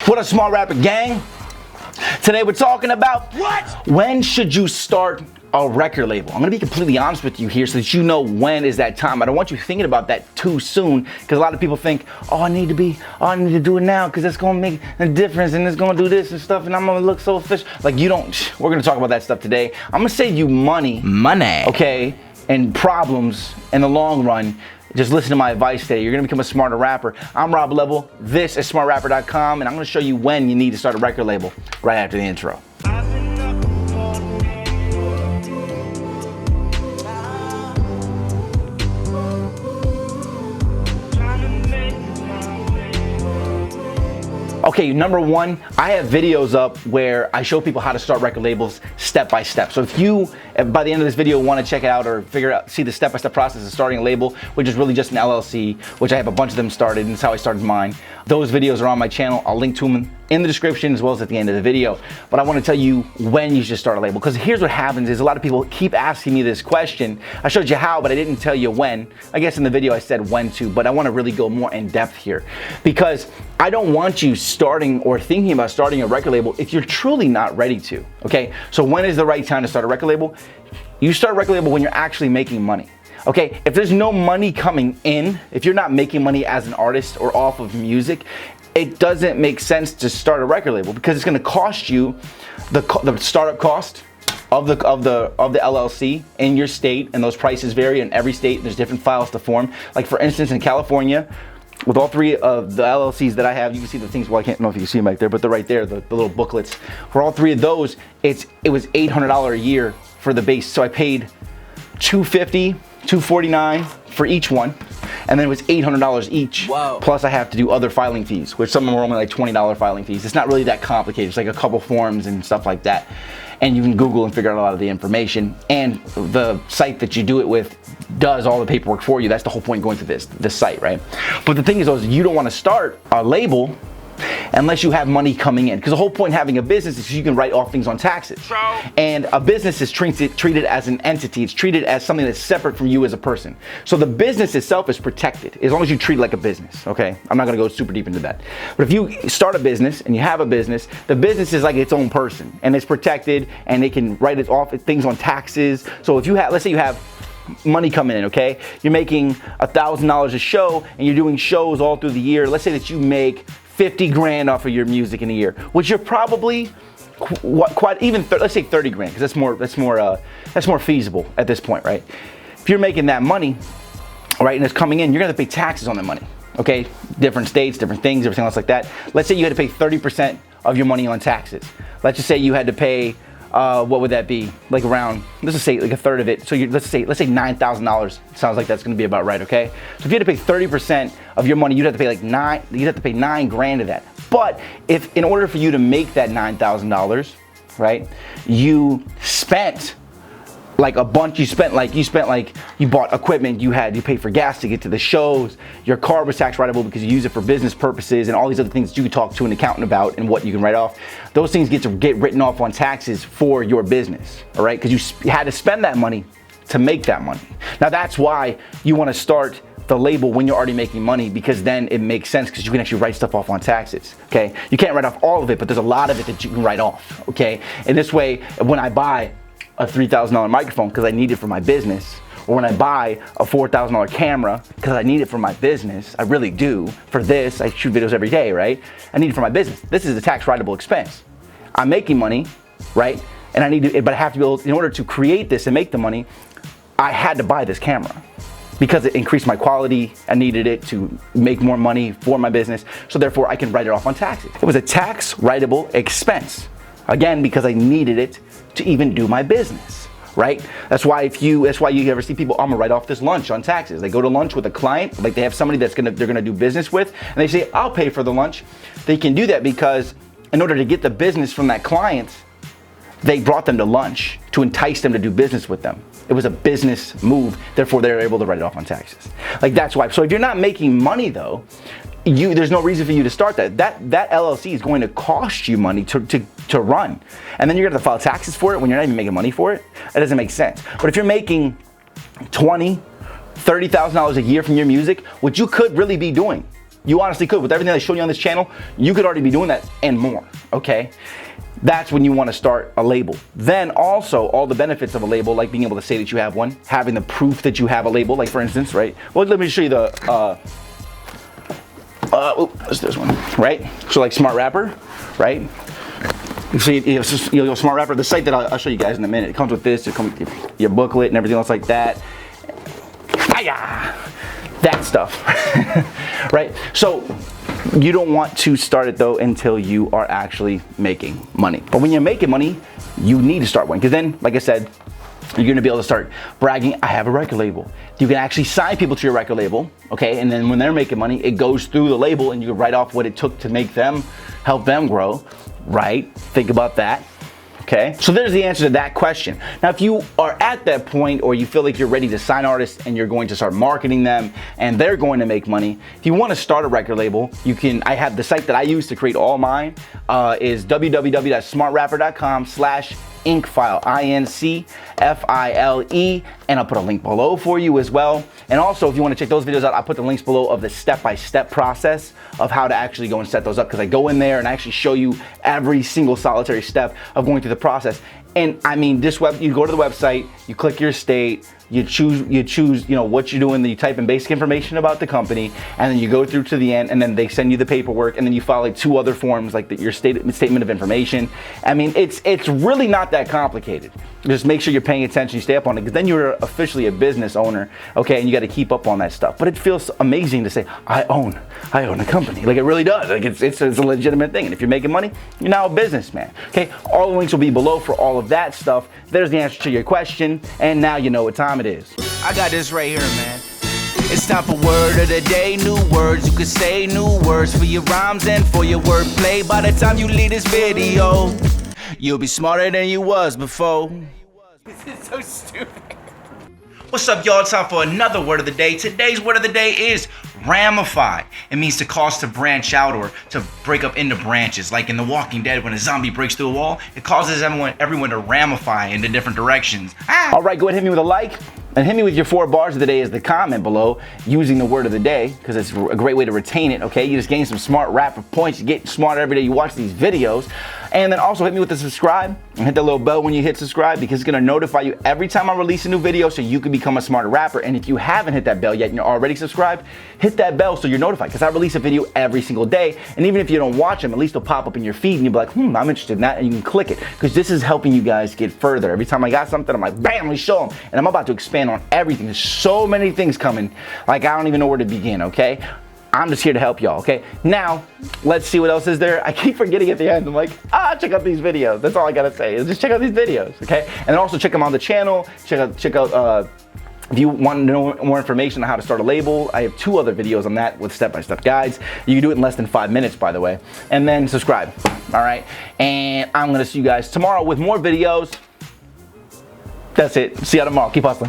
What up, Smart Rapper gang? Today we're talking about when should you start a record label. I'm gonna be completely honest with you here so that you know when is that time. I don't want you thinking about that too soon, because a lot of people think, oh, I need to do it now because it's gonna make a difference and it's gonna do this and stuff and I'm gonna look so official. Like, you don't. We're gonna talk about that stuff today. I'm gonna save you money, okay, and problems in the long run. Just listen to my advice today. You're gonna become a smarter rapper. I'm Rob Level. This is smartrapper.com, and I'm gonna show you when you need to start a record label right after the intro. Okay, number one, I have videos up where I show people how to start record labels step by step. So if you, by the end of this video, want to check it out or see the step-by-step process of starting a label, which is really just an LLC, which I have a bunch of them started, and it's how I started mine. Those videos are on my channel. I'll link to them in the description as well as at the end of the video. But I want to tell you when you should start a label, because here's what happens is a lot of people keep asking me this question. I showed you how, but I didn't tell you when. I guess in the video I said when to, but I want to really go more in depth here, because I don't want you starting or thinking about starting a record label if you're truly not ready to, okay? So when is the right time to start a record label? You start a record label when you're actually making money. Okay, if there's no money coming in, if you're not making money as an artist or off of music, it doesn't make sense to start a record label, because it's going to cost you the startup cost of the LLC in your state, and those prices vary in every state. There's different files to form. Like, for instance, in California, with all three of the LLCs that I have, you can see the things, well, I can't know if you can see them back there, but they're right there, the little booklets. For all three of those, it was $800 a year for the base. So I paid $250, $249 for each one, and then it was $800 each. Whoa. Plus I have to do other filing fees, which some of them are only like $20 filing fees. It's not really that complicated. It's like a couple forms and stuff like that. And you can Google and figure out a lot of the information. And the site that you do it with does all the paperwork for you. That's the whole point going through this site, right? But the thing is, though, is you don't want to start a label unless you have money coming in, because the whole point of having a business is you can write off things on taxes. And a business is treated as an entity. It's treated as something that's separate from you as a person. So the business itself is protected as long as you treat it like a business, okay? I'm not gonna go super deep into that. But if you start a business and you have a business, the business is like its own person, and it's protected, and they can write it off things on taxes. So if you have, let's say you have money coming in, okay? You're making $1,000 a show, and you're doing shows all through the year. Let's say that you make 50 grand off of your music in a year, which you're probably let's say 30 grand, because that's more feasible at this point, right? If you're making that money, all right, and it's coming in, you're gonna have to pay taxes on that money, okay? Different states, different things, everything else like that. Let's say you had to pay 30% of your money on taxes. Let's just say you had to pay, what would that be? Like around, let's just say like a third of it. So let's say $9,000. Sounds like that's gonna be about right, okay? So if you had to pay 30% of your money, you'd have to pay $9 grand of that. But if in order for you to make that $9,000, right, you spent like a bunch, you bought equipment, you paid for gas to get to the shows, your car was tax writable because you use it for business purposes, and all these other things that you could talk to an accountant about and what you can write off. Those things get written off on taxes for your business, all right? Because you had to spend that money to make that money. Now that's why you want to start the label when you're already making money, because then it makes sense, because you can actually write stuff off on taxes, okay? You can't write off all of it, but there's a lot of it that you can write off, okay? And this way, when I buy a $3,000 microphone because I need it for my business, or when I buy a $4,000 camera because I need it for my business, I really do. For this, I shoot videos every day, right? I need it for my business. This is a tax writable expense. I'm making money, right? And I need to, but I have to be able, in order to create this and make the money, I had to buy this camera because it increased my quality. I needed it to make more money for my business, so therefore I can write it off on taxes. It was a tax writable expense. Again, because I needed it to even do my business, right? That's why you ever see people, I'm gonna write off this lunch on taxes. They go to lunch with a client, like they have somebody they're gonna do business with, and they say, I'll pay for the lunch. They can do that because in order to get the business from that client, they brought them to lunch to entice them to do business with them. It was a business move, therefore they're able to write it off on taxes. Like, that's why. So if you're not making money though, there's no reason for you to start that. That LLC is going to cost you money to run. And then you're gonna have to file taxes for it when you're not even making money for it. That doesn't make sense. But if you're making $20,000, $30,000 a year from your music, which you could really be doing, You honestly could. With everything I showed you on this channel, you could already be doing that and more, okay? That's when you want to start a label. Then also all the benefits of a label, like being able to say that you have one, having the proof that you have a label, like for instance, right? Well, let me show you the, what's this one, right? So like Smart Rapper, right? So you know, Smart Rapper, the site that I'll show you guys in a minute. It comes with this, it comes with your booklet and everything else like that. That stuff, right? So you don't want to start it though until you are actually making money. But when you're making money, you need to start one, because then, like I said, you're gonna be able to start bragging, I have a record label. You can actually sign people to your record label, okay? And then when they're making money, it goes through the label and you can write off what it took to make them, help them grow, right? Think about that, okay? So there's the answer to that question. Now, if you are at that point or you feel like you're ready to sign artists and you're going to start marketing them and they're going to make money, if you wanna start a record label, you can, I have the site that I use to create all mine is www.smartrapper.com/Incfile, INCFILE, and I'll put a link below for you as well. And also, if you want to check those videos out, I'll put the links below of the step-by-step process of how to actually go and set those up, because I go in there and I actually show you every single solitary step of going through the process. And I mean, this web, you go to the website, you click your state, you choose, you know, what you're doing, then you type in basic information about the company, and then you go through to the end, and then they send you the paperwork, and then you file like 2 other forms, like your statement of information. I mean, it's really not that complicated. Just make sure you're paying attention, you stay up on it, because then you're officially a business owner, okay, and you got to keep up on that stuff. But it feels amazing to say, I own a company. Like, it really does. Like, it's a legitimate thing, and if you're making money, you're now a businessman, okay? All the links will be below for all of that stuff. There's the answer to your question, and now you know what time it is. I got this right here, man. It's time for word of the day. New words you can say, new words for your rhymes and for your wordplay. By the time you leave this video, you'll be smarter than you was before. This is so stupid. What's up, y'all? It's time for another word of the day. Today's word of the day is ramify. It means to cause to branch out or to break up into branches. Like in The Walking Dead, when a zombie breaks through a wall, it causes everyone to ramify into different directions. All right, go ahead and hit me with a like, and hit me with your 4 bars of the day as the comment below using the word of the day, because it's a great way to retain it, okay? You just gain some smart rapper points. You get smarter every day you watch these videos. And then also hit me with the subscribe and hit that little bell when you hit subscribe, because it's gonna notify you every time I release a new video so you can become a smarter rapper. And if you haven't hit that bell yet and you're already subscribed, hit that bell so you're notified, because I release a video every single day. And even if you don't watch them, at least they'll pop up in your feed and you'll be like, I'm interested in that, and you can click it, because this is helping you guys get further. Every time I got something, I'm like, bam, let me show them. And I'm about to expand on everything. There's so many things coming, like I don't even know where to begin, okay? I'm just here to help y'all, okay? Now, let's see what else is there. I keep forgetting at the end. I'm like, check out these videos. That's all I gotta say, is just check out these videos, okay? And then also check them on the channel. Check out if you want to know more information on how to start a label, I have 2 other videos on that with step-by-step guides. You can do it in less than 5 minutes, by the way. And then subscribe, all right? And I'm gonna see you guys tomorrow with more videos. That's it. See you tomorrow. Keep hustling.